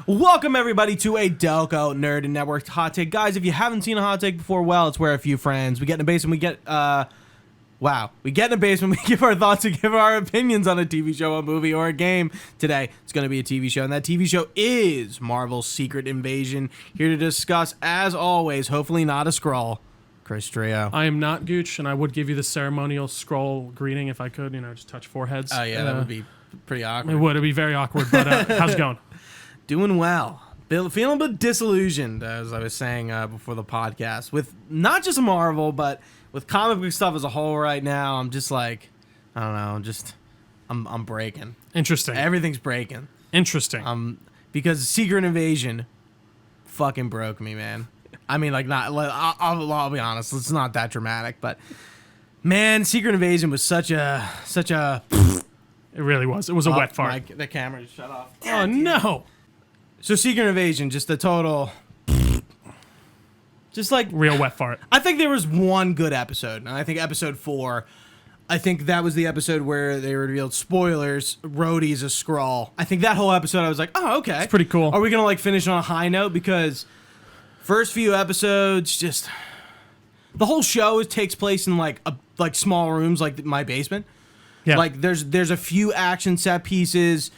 Welcome everybody to a Delco Nerd and Network hot take. Guys, if you haven't seen a hot take before, well, it's where a few friends, we get in the basement, we get in the basement, we give our thoughts and give our opinions on a TV show, a movie, or a game. Today, it's going to be a TV show, and that TV show is Marvel's Secret Invasion. Here to discuss, as always, hopefully not a Skrull, Chris Trio. I am not Gooch, and I would give you the ceremonial Skrull greeting if I could, just touch foreheads. Oh, yeah, that would be pretty awkward. It would. It'd be very awkward, but how's it going? Doing well. Feeling a bit disillusioned, as I was saying before the podcast, with not just Marvel, but with comic book stuff as a whole right now. I'm just like, I don't know, I'm breaking. Interesting. Everything's breaking. Interesting. Because Secret Invasion fucking broke me, man. I mean, I'll be honest, it's not that dramatic, but man, Secret Invasion was such a. It really was. It was a wet fart. The camera just shut off. Oh no. So Secret Invasion, just a total, just like real wet fart. I think there was one good episode, and I think episode 4, I think that was the episode where they revealed, spoilers, Rhodey's a Skrull. I think that whole episode, I was like, oh, okay. It's pretty cool. Are we gonna finish on a high note? Because first few episodes, just the whole show takes place in small rooms, like my basement. Yeah. Like there's a few action set pieces.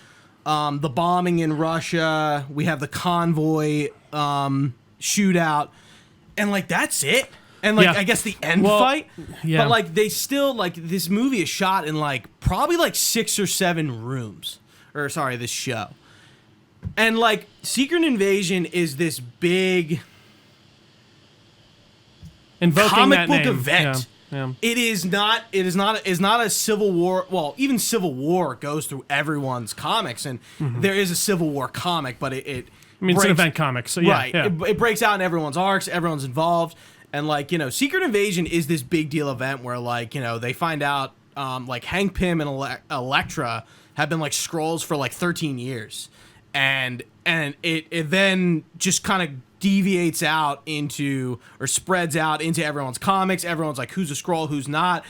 The bombing in Russia, we have the convoy shootout, and that's it. And I guess the end fight. Yeah. But they still this movie is shot in probably 6 or 7 rooms. Or sorry, this show. And Secret Invasion is this big invoking comic that book name. event. Yeah. Yeah. It is not a Civil War. Well, even Civil War goes through everyone's comics, and there is a Civil War comic, but it's an event comic, so yeah. Right. Yeah. It breaks out in everyone's arcs, everyone's involved, and Secret Invasion is this big deal event where they find out Hank Pym and Elektra have been Skrulls for 13 years, and it then just kind of deviates out into, or spreads out into everyone's comics. Everyone's who's a Skrull, who's not.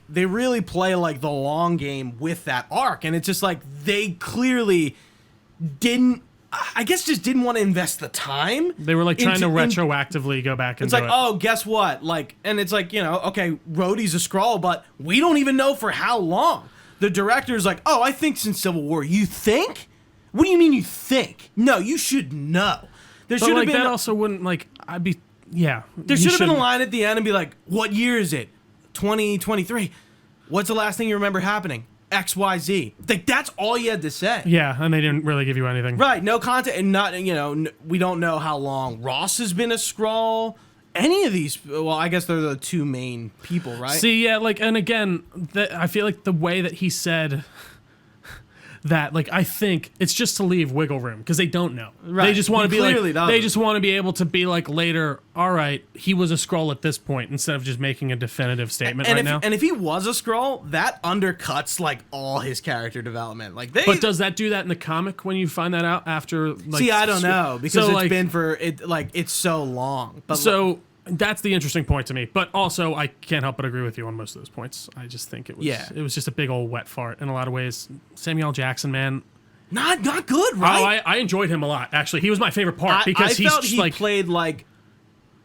They really play the long game with that arc, and it's just they clearly didn't want to invest the time. They were trying to retroactively go back and it's oh, guess what? And it's okay, Rhodey's a Skrull, but we don't even know for how long. The director's oh, I think since Civil War. You think? What do you mean you think? No, you should know. There should have been that also wouldn't I'd be yeah. There should have been a line at the end and be what year is it? 2023. What's the last thing you remember happening? XYZ. That's all you had to say. Yeah, and they didn't really give you anything. Right, no content, and not we don't know how long Ross has been a Skrull. Any of these, well, I guess they're the 2 main people, right? See, yeah, and again, I feel the way that he said that, I think it's just to leave wiggle room because they don't know. Right. They just want to be they just want to be able to be later, all right, he was a Skrull at this point, instead of just making a definitive statement now. And if he was a Skrull, that undercuts all his character development. But does that do that in the comic when you find that out after? See, I don't know because it's been for it. It's so long. But so. That's the interesting point to me, but also I can't help but agree with you on most of those points. I just think it was just a big old wet fart in a lot of ways. Samuel L. Jackson, man, not good, right? Oh, I enjoyed him a lot. Actually, he was my favorite part because he played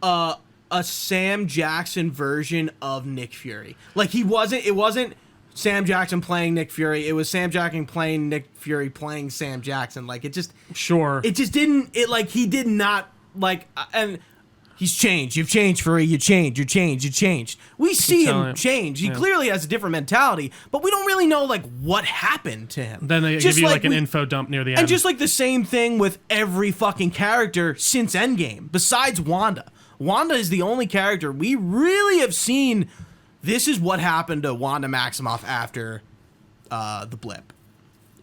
a Sam Jackson version of Nick Fury. It wasn't Sam Jackson playing Nick Fury. It was Sam Jackson playing Nick Fury playing Sam Jackson. It just didn't. He did not and. He's changed. You've changed, Fury. You changed. You're changed. You changed. We see him change. He clearly has a different mentality, but we don't really know what happened to him. Then they give you an info dump near the end. And just the same thing with every fucking character since Endgame, besides Wanda. Wanda is the only character we really have seen. This is what happened to Wanda Maximoff after the blip,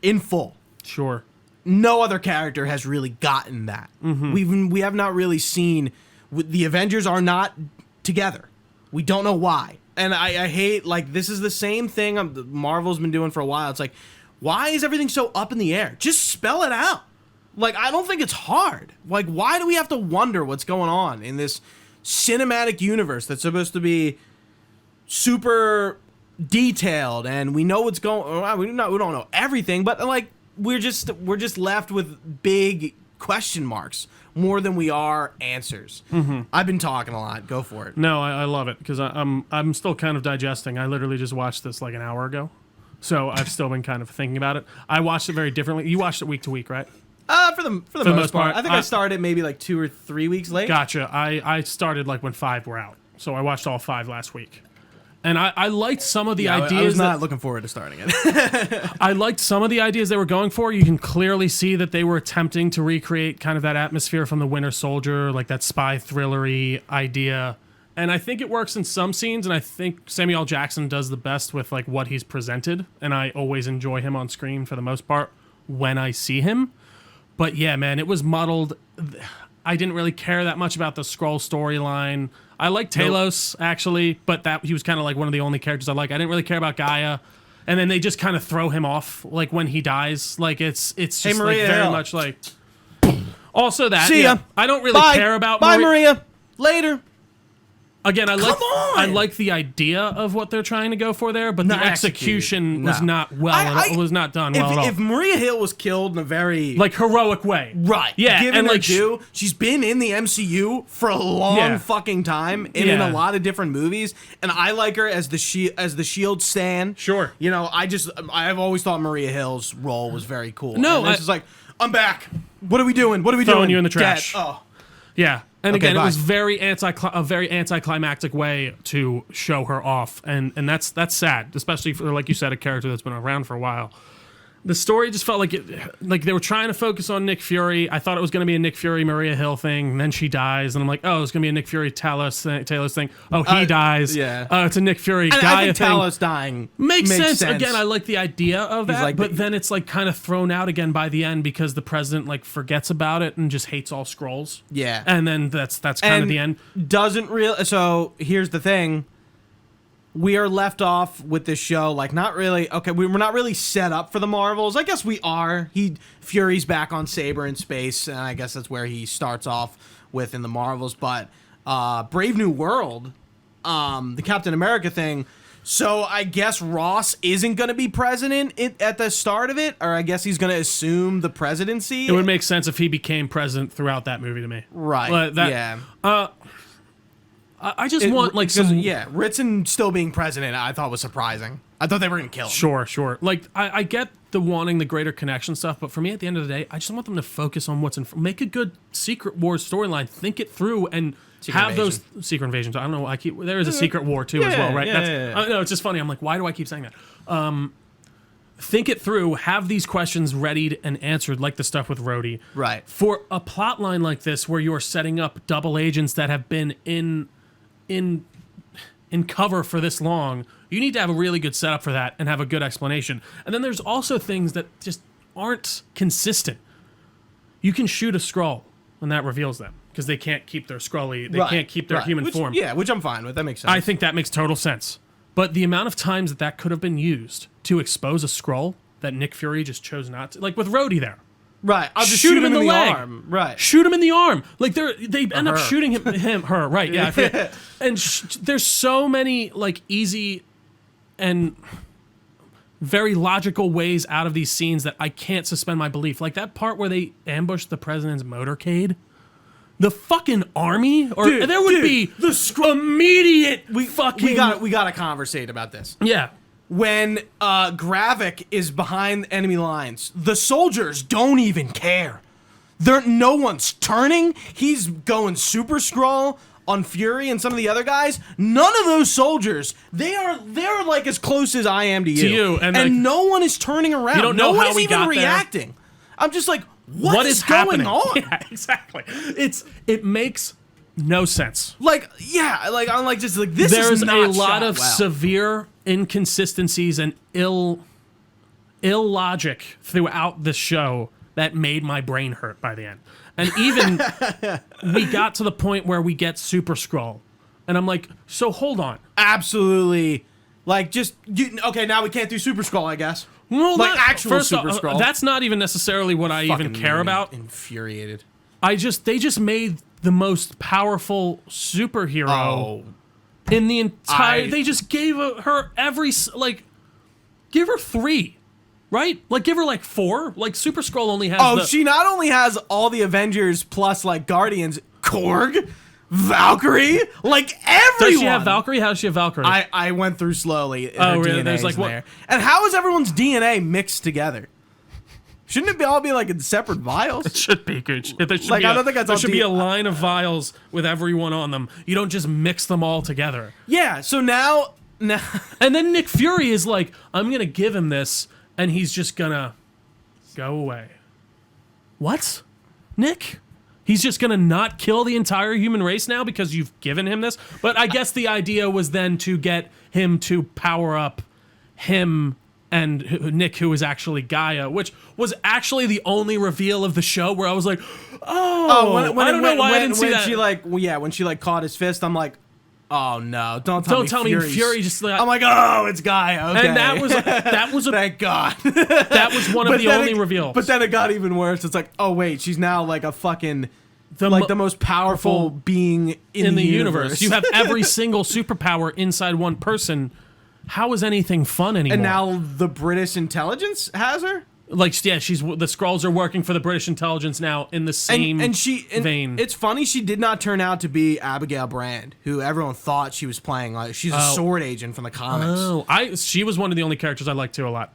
in full. Sure. No other character has really gotten that. Mm-hmm. We have not really seen. The Avengers are not together. We don't know why. And I hate, this is the same thing Marvel's been doing for a while. It's why is everything so up in the air? Just spell it out. I don't think it's hard. Why do we have to wonder what's going on in this cinematic universe that's supposed to be super detailed and we know what's going on? We don't know everything, but we're just left with big question marks more than we are answers. I've been talking a lot. Go for it. No, I love it because I'm still kind of digesting. I literally just watched this like an hour ago, so I've still been kind of thinking about it. I watched it very differently. You watched it week to week, right? For the most part. I think I started maybe like 2 or 3 weeks late. Gotcha. I started like when 5 were out, so I watched all 5 last week. And I liked some of the ideas. I was not looking forward to starting it. I liked some of the ideas they were going for. You can clearly see that they were attempting to recreate kind of that atmosphere from the Winter Soldier, like that spy thrillery idea. And I think it works in some scenes, and I think Samuel L. Jackson does the best with like what he's presented. And I always enjoy him on screen for the most part when I see him. But yeah, man, it was muddled. I didn't really care that much about the Skrull storyline. I like Talos, actually, but that he was kind of like one of the only characters I like. I didn't really care about Gaia. And then they just kind of throw him off, like, when he dies. Like, it's just like, very much like... Also that, see ya. I don't really care about Maria. Later. Again, I like the idea of what they're trying to go for there, but the execution was not done well at all. If Maria Hill was killed in a very like heroic way, right? Yeah, given her due, she's been in the MCU for a long fucking time and in a lot of different movies, and I like her as the Shield stan. Sure, you know, I've always thought Maria Hill's role was very cool. No, it's like I'm back. What are we doing? What are we throwing doing? You in the trash. Dead. Oh, yeah. And okay, again, it was a very anticlimactic way to show her off, and that's sad, especially for, like you said, a character that's been around for a while. The story just felt like they were trying to focus on Nick Fury. I thought it was going to be a Nick Fury Maria Hill thing, and then she dies, and I'm like, oh, it's going to be a Nick Fury Talos thing. Oh, he dies. Yeah. Oh, it's a Nick Fury Gaia thing. I think Talos dying makes sense. Again, I like the idea of that, like, but then it's like kind of thrown out again by the end because the president like forgets about it and just hates all Skrulls. Yeah. And then that's kind of the end. So here's the thing. We are left off with this show like not really we're not really set up for the Marvels. I guess we are. Fury's back on Saber in space, and I guess that's where he starts off with in the Marvels. But Brave New World, the Captain America thing. So I guess Ross isn't going to be president at the start of it, or I guess he's going to assume the presidency. It would make sense if he became president throughout that movie to me. Right. Yeah. I just want like some Ritson still being president. I thought was surprising. I thought they were gonna kill him. Sure. Like I get the wanting the greater connection stuff, but for me at the end of the day, I just want them to focus on what's make a good Secret Wars storyline, think it through, and those Secret Invasions. I don't know. There is a Secret War too as well, right? I know it's just funny. I'm like, why do I keep saying that? Think it through. Have these questions readied and answered, like the stuff with Rhodey. Right. For a plot line like this, where you are setting up double agents that have been in cover for this long, you need to have a really good setup for that and have a good explanation. And then there's also things that just aren't consistent. You can shoot a Skrull and that reveals them because they can't keep their Skrully, they can't keep their human form. Yeah, which I'm fine with. That makes sense. I think that makes total sense. But the amount of times that could have been used to expose a Skrull that Nick Fury just chose not to, like with Rhodey there. Right, I'll just shoot him in the leg. arm. Right, shoot him in the arm. Like they end up shooting her. Right, yeah. I forget. And there's so many like easy and very logical ways out of these scenes that I can't suspend my belief. Like that part where they ambushed the president's motorcade. The fucking army, or there would be the immediate. We got to conversate about this. Yeah. When Gravik is behind enemy lines, the soldiers don't even care. No one's turning. He's going Super Skrull on Fury and some of the other guys. None of those soldiers, they're like as close as I am to you. And like, no one is turning around. You don't know how we even got reacting. There. I'm just like, what is going on? Yeah, exactly. It makes no sense. Like, yeah, like I'm like just like this. There's is not a lot of well. severe inconsistencies and ill logic throughout the show that made my brain hurt by the end. And even we got to the point where we get Super Skrull, and I'm like, so hold on, absolutely, like okay, now we can't do Super Skrull, I guess. Well, like actual Super Skrull. That's not even necessarily what I even care about. Infuriated. They just made the most powerful superhero in the entire. They just gave her give her 3. right? Like, give her like 4. Like, Super Skrull only has. Oh, she not only has all the Avengers plus like Guardians, Korg, Valkyrie, like everyone. Does she have Valkyrie? How does she have Valkyrie? I went through slowly. Oh, really? DNA's There's like what? there. And how is everyone's DNA mixed together? Shouldn't it all be like in separate vials? It should be, Gooch. There should Like, be I don't think that's there all should be a line of vials with everyone on them. You don't just mix them all together. Yeah. So now. And then Nick Fury is like, I'm gonna give him this, and he's just gonna go away. What, Nick? He's just gonna not kill the entire human race now because you've given him this? But I guess the idea was then to get him to power up him and Nick, who is actually Gaia, which was actually the only reveal of the show where I was like, I don't know why I didn't see that. When she like caught his fist, I'm like, oh no, don't tell me Fury just like, I'm like, oh, it's Gaia. Okay. And that was thank God. That was one of the only reveals. But then it got even worse. It's like, oh wait, she's now like a fucking the most powerful being in the universe. You have every single superpower inside one person. How is anything fun anymore? And now the British intelligence has her? Like, yeah, the Skrulls are working for the British intelligence now in the same vein. It's funny she did not turn out to be Abigail Brand, who everyone thought she was playing. Like, she's a sword agent from the comics. Oh, she was one of the only characters I liked too a lot.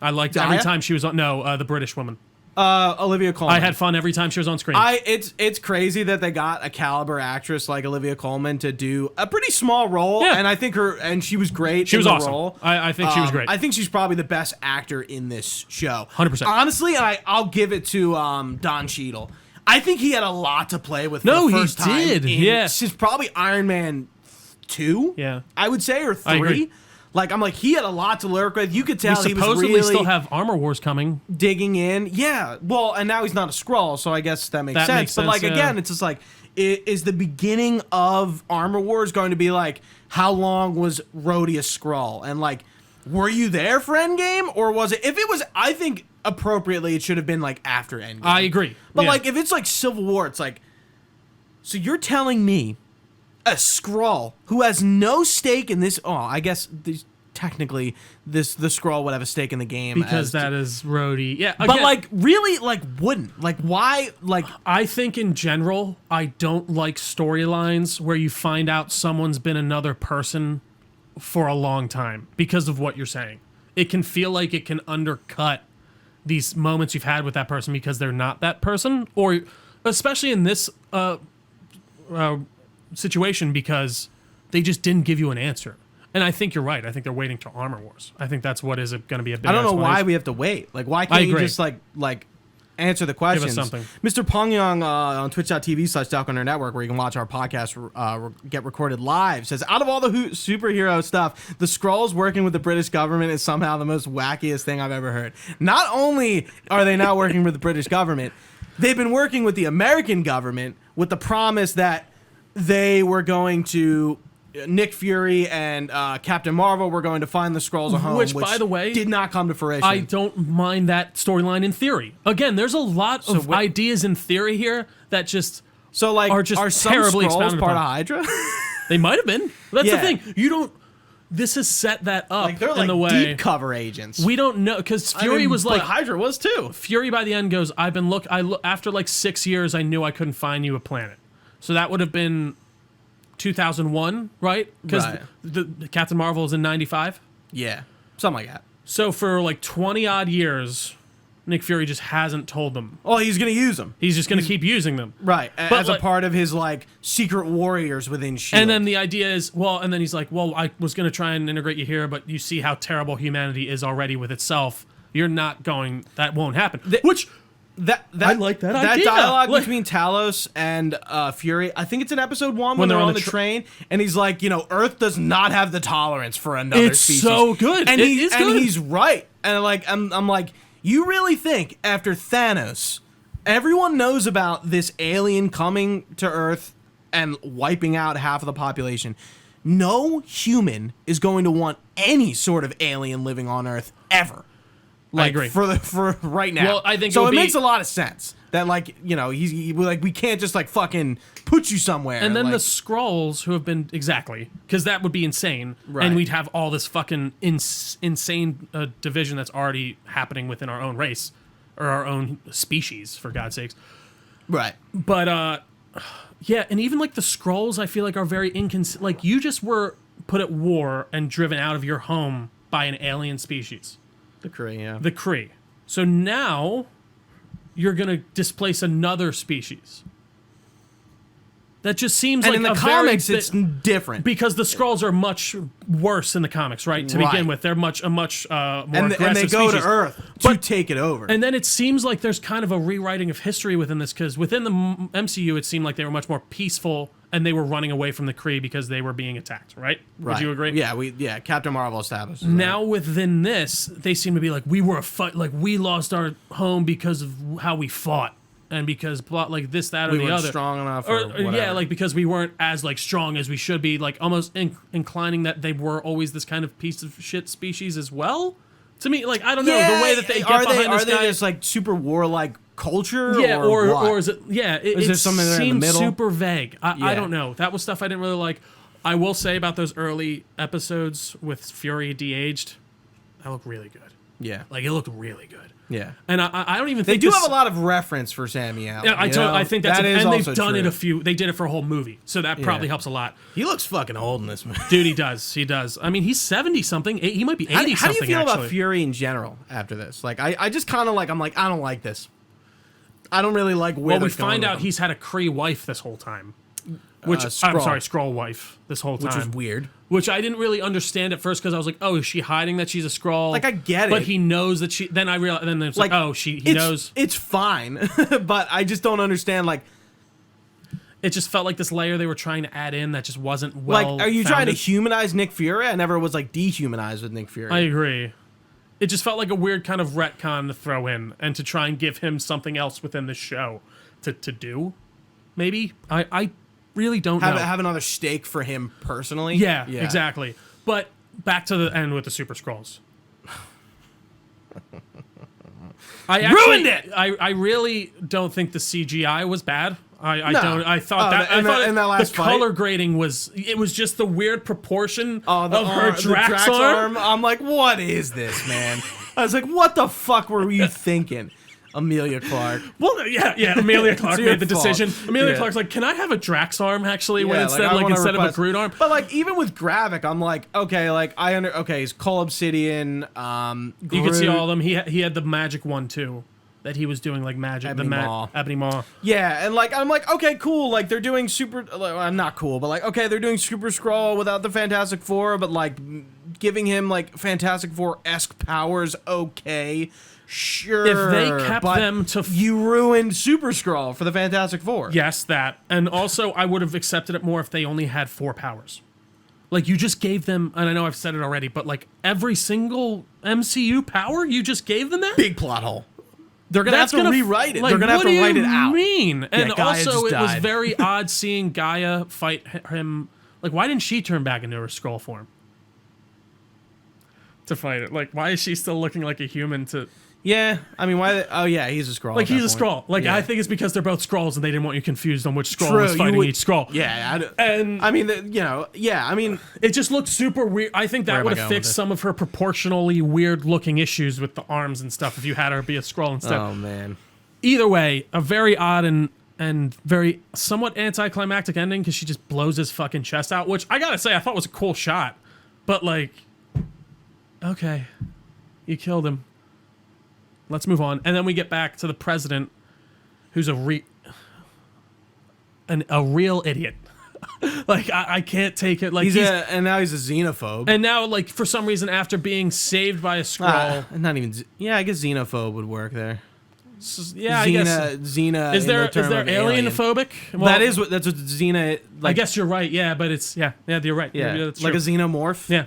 I liked every time she was on. No, the British woman. Olivia Colman. I had fun every time she was on screen. It's crazy that they got a caliber actress like Olivia Colman to do a pretty small role, and I think she was great. She was awesome. Role. I think she was great. I think she's probably the best actor in this show. 100%. Honestly, I'll give it to Don Cheadle. I think he had a lot to play with. For the first time. Did. Yes, it's probably Iron Man 2. Yeah, I would say, or 3. I agree. Like, I'm like, he had a lot to work with. You could tell he was supposedly really still have Armor Wars coming. Digging in. Yeah. Well, and now he's not a Skrull, so I guess that makes sense. But, like, again, it's just like, is the beginning of Armor Wars going to be like, how long was Rhodey a Skrull? And, like, were you there for Endgame? Or was it, if it was, I think, appropriately, it should have been, like, after Endgame. I agree. But, like, if it's, like, Civil War, it's like, so you're telling me a Skrull who has no stake in this. Oh, I guess technically the Skrull would have a stake in the game because that is Rhodey. Yeah, again, but like really, like wouldn't like why? Like I think in general, I don't like storylines where you find out someone's been another person for a long time because of what you're saying. It can feel like it can undercut these moments you've had with that person because they're not that person, or especially in this situation because they just didn't give you an answer. And I think you're right. I think they're waiting to Armor Wars. I think that's what is going to be a big. I don't know why we have to wait. Like, why can't you just like answer the questions? Give us something. Mr. Pongyong on twitch.tv/Delco Network, where you can watch our podcast get recorded live, says, out of all the superhero stuff, the Skrulls working with the British government is somehow the most wackiest thing I've ever heard. Not only are they now working with the British government, they've been working with the American government with the promise that they were going to, Nick Fury and Captain Marvel were going to find the Skrulls a home, which by the way, did not come to fruition. I don't mind that storyline in theory. Again, there's a lot of ideas in theory here that just are some terribly Skrulls part of Hydra? They might have been. That's the thing. You don't. This has set that up like they're in the way deep cover agents. We don't know because Fury was like Hydra was too. Fury by the end goes, I've been after like 6 years, I knew I couldn't find you a planet. So that would have been 2001, right? Because the Captain Marvel is in 95. Yeah, something like that. So for like 20 odd years, Nick Fury just hasn't told them. Oh, he's gonna use them. He's just gonna keep using them, right? As a part of his like secret warriors within S.H.I.E.L.D. And then the idea is, and then he's like, I was gonna try and integrate you here, but you see how terrible humanity is already with itself. You're not going. That won't happen. I like that idea. That dialogue between Talos and Fury, I think it's in episode 1 when they're on the train, and he's like, Earth does not have the tolerance for another species. It's so good. And he's right. And like, I'm like, you really think after Thanos, everyone knows about this alien coming to Earth and wiping out half of the population? No human is going to want any sort of alien living on Earth ever. Like, agree. For right now. Well, I think so. it would Makes be- a lot of sense that like like we can't just like fucking put you somewhere. And then like, the Skrulls who have been exactly because that would be insane, Right. and we'd have all this fucking insane division that's already happening within our own race or our own species, for God's sakes. right. But yeah, and even like the Skrulls, I feel like are very inconsistent. Like you just were put at war and driven out of your home by an alien species, The Kree, yeah. the Kree. So now you're gonna displace another species. That just seems and like in the a comics, very, it's different. because the Skrulls are much worse in the comics, right? To Right. begin with, they're much more and aggressive they go species. to Earth to take it over. And then it seems like there's kind of a rewriting of history within this, because within the MCU, it seemed like they were much more peaceful and they were running away from the Kree because they were being attacked, right? Right. Would you agree? Yeah, Captain Marvel established. Now within this, they seem to be like, we were a fight, like we lost our home because of how we fought, and because like this, that, or we the weren't other. strong enough, Or, or whatever. yeah, like because we weren't as like strong as we should be, like almost inclining that they were always this kind of piece of shit species as well. To me, like I don't know the way that they get are behind they this guy. just like super warlike culture? Yeah, or what? or is it? Yeah, Is there something there in the seems middle? super vague. I Yeah. don't know. That was stuff I didn't really like. I will say about those early episodes with Fury de-aged, that looked really good. Yeah, Like it looked really good. yeah. And I don't even They think do this, have a lot of reference for Sammy Allen. Yeah, I think that's that is and also they've done true. it a few. They did it for a whole movie, so that probably helps a lot. He looks fucking old in this movie. Dude, he does. He does. I mean, he's 70 something. He might be 80 How do something. you feel actually. about Fury in general after this? Like, I just kind of like, I'm like, I don't like this. I don't really like where Well, we they're going find with out him, he's had a Kree wife this whole time. Which I'm Skrull. sorry, Skrull wife this whole time. which was weird. Which I didn't really understand at first because I was like, oh, is she hiding that she's a Skrull? Like, I get it. But he knows that she. Then I realized. Then it's like, oh, he knows. It's fine, but I just don't understand. Like, It just felt like this layer they were trying to add in that just wasn't well. are you trying to founded. humanize Nick Fury? I never was like dehumanized with Nick Fury. I agree. It just felt like a weird kind of retcon to throw in and to try and give him something else within the show to do. Maybe I really don't know. have another stake for him personally. Yeah, exactly. But back to the end with the Super Skrulls. Ruined it! I really don't think the CGI was bad. I No. don't. I thought Oh, that. in I thought that last the fight? color grading was. It was just the weird proportion Oh, of her Drax arm. I'm like, what is this, man? I was like, what the fuck were you thinking, Amelia Clark? Well, yeah. Amelia Clark your made the fault. decision. Amelia Yeah. Clark's like, can I have a Drax arm actually? When Yeah, instead, I wanna instead of a request- Groot arm. But like, even with Gravik, I'm like, okay, like he's Cole Obsidian. You could see Groot. all of them. He had the magic one too, that he was doing like magic. Ebony Maw. Ebony Maw. Yeah, and like I'm like, okay, cool. Like they're doing super. I'm not cool, but like, okay, they're doing Super Skrull without the Fantastic Four, but like giving him like Fantastic Four-esque powers. Okay, sure. If they kept but them to you ruined Super Skrull for the Fantastic Four. Yes, that. And also, I would have accepted it more if they only had 4 powers. Like, you just gave them, and I know I've said it already, but like every single MCU power, you just gave them that? Big plot hole. They're gonna have to rewrite it. Like, They're gonna have what to do write you it out. mean? And Gaia also, just it was died. very odd seeing Gaia fight him. Like, why didn't she turn back into her Skrull form? To fight it. Like, why is she still looking like a human to... Yeah, I mean, why? Oh yeah, he's a Skrull. Like, at that he's a point. Skrull. Like, Yeah. I think it's because they're both Skrulls and they didn't want you confused on which Skrull True, was you fighting would- each Skrull. Yeah, And I mean, yeah, I mean, it just looked super weird. I think Where that am would I have going with fixed this? some of her proportionally weird looking issues with the arms and stuff if you had her be a Skrull instead. oh man. Either way, a very odd and very somewhat anticlimactic ending because she just blows his fucking chest out, which I gotta say I thought was a cool shot. But like, okay, you killed him. Let's move on. And then we get back to the president, who's a real idiot. Like, I can't take it. Like, And now he's a xenophobe. and now, like, for some reason, after being saved by a Skrull, Not even. Yeah, I guess xenophobe would work there. yeah, I guess. Xena. Is in the there term of alien. alienophobic? Well, That's what Xena. Like, I guess you're right. Yeah, but it's you're right. Yeah, Maybe that's like true. a xenomorph. Yeah,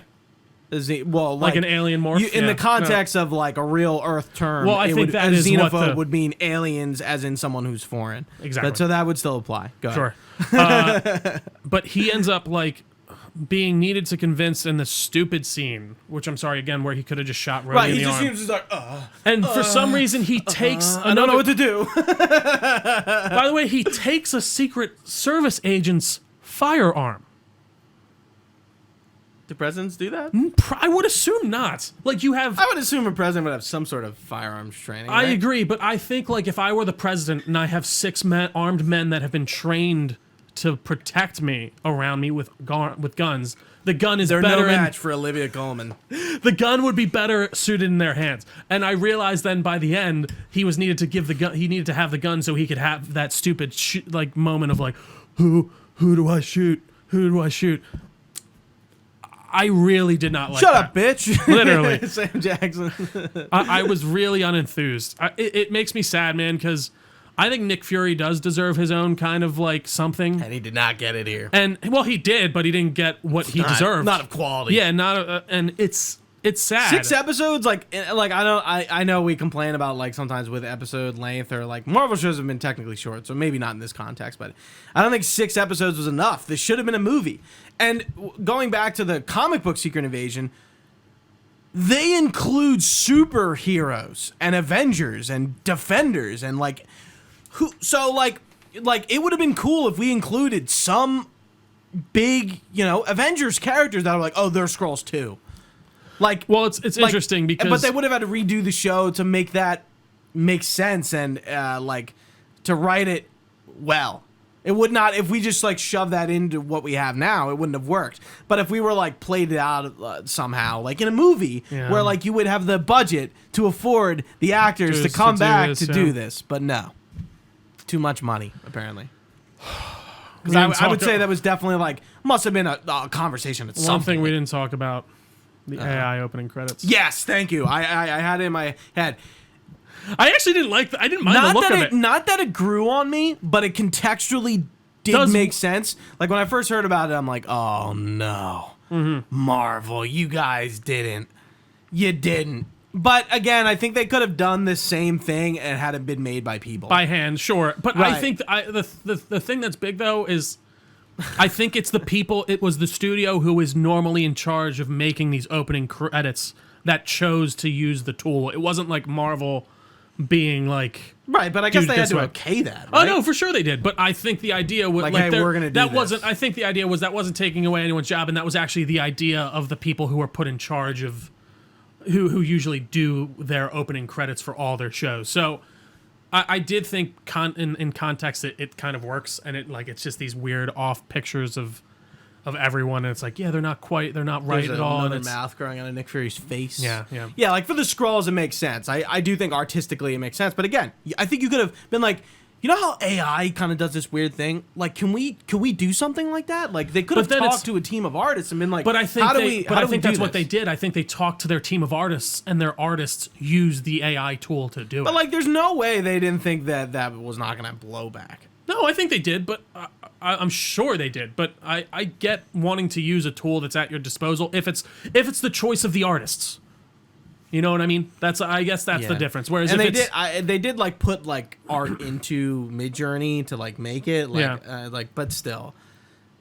Well, like an alien morph. in yeah. the context of like a real Earth term. Well, I it think would, that a is what xenophobe the- would mean aliens, as in someone who's foreign. Exactly. So that would still apply. Go ahead. Sure. But he ends up like being needed to convince in the stupid scene, which I'm sorry again, where he could have just shot Rhodey in the arm. Seems like, and for some reason, he takes. I don't know what to do. By the way, he takes a Secret Service agent's firearm. Do presidents do that? I would assume not. Like you have. I would assume a president would have some sort of firearms training. I right? agree, but I think like if I were the president and I have 6 armed men that have been trained to protect me around me with guns, the gun is They're better. no match for Olivia Colman. The gun would be better suited in their hands. And I realized then by the end he needed to give the gun. He needed to have the gun so he could have that stupid like moment of like, who do I shoot? Who do I shoot? I really did not like Shut that. up, bitch. Literally. Sam Jackson. I was really unenthused. It makes me sad, man, because I think Nick Fury does deserve his own kind of like something. And he did not get it here. And well, he did, but he didn't get what he deserved. Not of quality. Yeah, and it's sad. 6 episodes, like I know we complain about like sometimes with episode length or like Marvel shows have been technically short, so maybe not in this context, but I don't think 6 episodes was enough. This should have been a movie. And going back to the comic book Secret Invasion, they include superheroes and Avengers and Defenders and like like it would have been cool if we included some big, Avengers characters that are like, oh, they're Skrulls too. Like, well, it's interesting because, but they would have had to redo the show to make that make sense and like to write it well. It would not, if we just like shove that into what we have now, it wouldn't have worked. But if we were like played it out somehow, like in a movie where like you would have the budget to afford the actors to come back to do this, but no, too much money apparently. Because I would say that was definitely like must have been a conversation at some one thing point. we didn't talk about. The AI opening credits. Yes, thank you. I had it in my head. I actually didn't like. I didn't mind the look of it. Not that it grew on me, but it contextually did make sense. Like when I first heard about it, I'm like, oh no, Marvel, you guys didn't. You didn't. But again, I think they could have done the same thing and had it been made by people by hand. Sure, but right. I think the thing that's big though is. I think it's the people, it was the studio who is normally in charge of making these opening credits that chose to use the tool. It wasn't like Marvel being like... Right, but I guess they had to okay that, right? Oh, no, for sure they did. But I think the idea was... Like, hey, we're going to do this. I think the idea was that wasn't taking away anyone's job, and that was actually the idea of the people who were put in charge of... Who usually do their opening credits for all their shows. So... I did think in context it kind of works, and it's just these weird off pictures of everyone, and it's like, yeah, they're not right at all. Another mouth growing on a Nick Fury's face. Yeah. Like for the Skrulls, it makes sense. I do think artistically it makes sense, but again, I think you could have been like, you know how AI kind of does this weird thing? Like, can we do something like that? Like, they could have talked to a team of artists and been like, but I think I think that's what this? they did. I think they talked to their team of artists, and their artists used the AI tool to do it. But like, there's no way they didn't think that was not going to blow back. No, I think they did, but I'm sure they did. But I get wanting to use a tool that's at your disposal if it's the choice of the artists. You know what I mean? I guess that's the difference. Whereas and if they did like put like art into Midjourney to like make it like but still,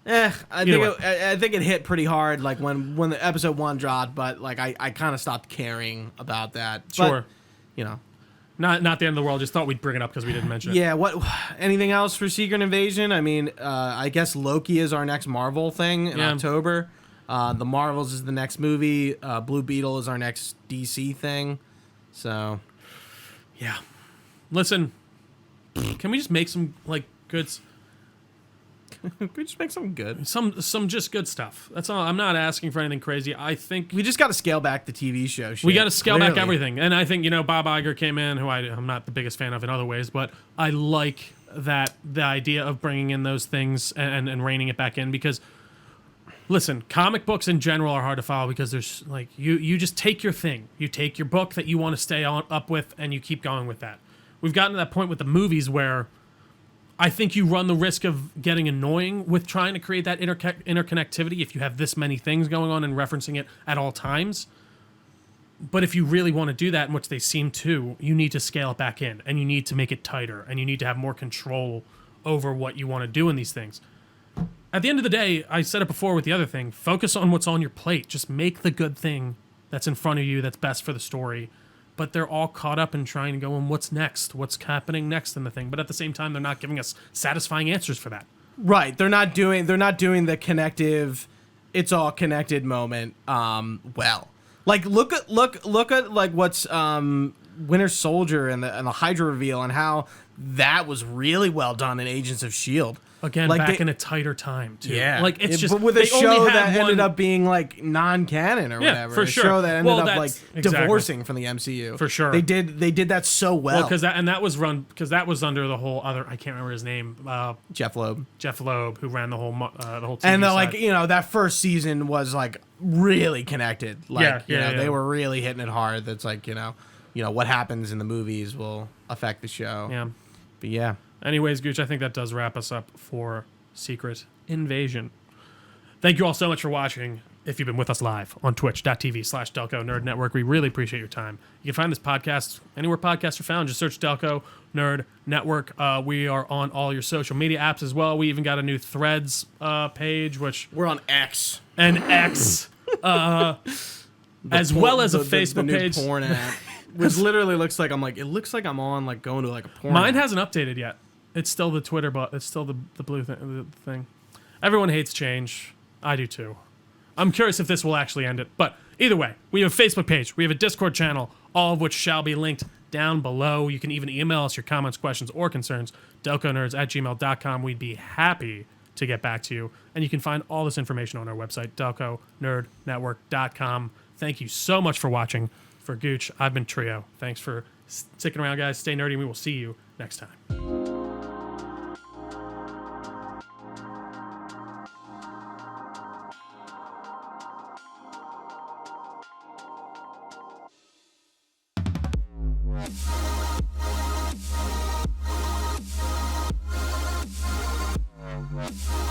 I think it hit pretty hard like when the episode 1 dropped. But like I kind of stopped caring about that. Sure, but, not the end of the world. Just thought we'd bring it up because we didn't mention it. Yeah. What? Anything else for Secret Invasion? I mean, I guess Loki is our next Marvel thing in October. The Marvels is the next movie. Blue Beetle is our next DC thing. So, yeah. Listen, can we just make some like goods? Can we just make some good? Some just good stuff. That's all. I'm not asking for anything crazy. I think we just got to scale back the TV show shit. We got to scale back everything. And I think Bob Iger came in, who I'm not the biggest fan of in other ways, but I like the idea of bringing in those things and reining it back in because. Listen, comic books in general are hard to follow because there's like you just take your thing. You take your book that you want to stay up with and you keep going with that. We've gotten to that point with the movies where I think you run the risk of getting annoying with trying to create that interconnectivity if you have this many things going on and referencing it at all times. But if you really want to do that, in which they seem to, you need to scale it back in and you need to make it tighter and you need to have more control over what you want to do in these things. at the end of the day, I said it before with the other thing, focus on what's on your plate. Just make the good thing that's in front of you that's best for the story. But they're all caught up in trying to go on what's next, what's happening next in the thing. But at the same time, they're not giving us satisfying answers for that. Right. They're not doing the connective, it's all connected moment. Well, like look at like what's Winter Soldier and the Hydra reveal and how that was really well done in Agents of S.H.I.E.L.D. Again, like back in a tighter time, too. Yeah. Like, it's just... But with a they only show had that one- ended up being, like, non-canon or whatever. for sure. A show that ended up, Well, like, exactly. divorcing from the MCU. For sure. They did that so well. Because that was under the whole other... I can't remember his name. Jeff Loeb. Jeff Loeb, who ran the whole TV And, side. like, you know, that first season was, like, really connected. Like, they were really hitting it hard. That's, like, you know, what happens in the movies will affect the show. Yeah. But, yeah. Anyways, Gooch, I think that does wrap us up for Secret Invasion. Thank you all so much for watching. If you've been with us live on twitch.tv/Delco Nerd Network, we really appreciate your time. You can find this podcast anywhere podcasts are found. Just search Delco Nerd Network. We are on all your social media apps as well. We even got a new Threads page, which We're on X. an X, as well as a Facebook the new page. porn app. Which literally looks like it looks like I'm on like going to like a porn. Mine app. hasn't updated yet. It's still the Twitter, but it's still the blue thing. Everyone hates change. I do too. I'm curious if this will actually end it. But either way, we have a Facebook page. We have a Discord channel, all of which shall be linked down below. You can even email us your comments, questions, or concerns, delconerds@gmail.com. We'd be happy to get back to you. And you can find all this information on our website, delconerdnetwork.com. Thank you so much for watching. For Gooch, I've been Trio. Thanks for sticking around, guys. Stay nerdy, and we will see you next time. Right.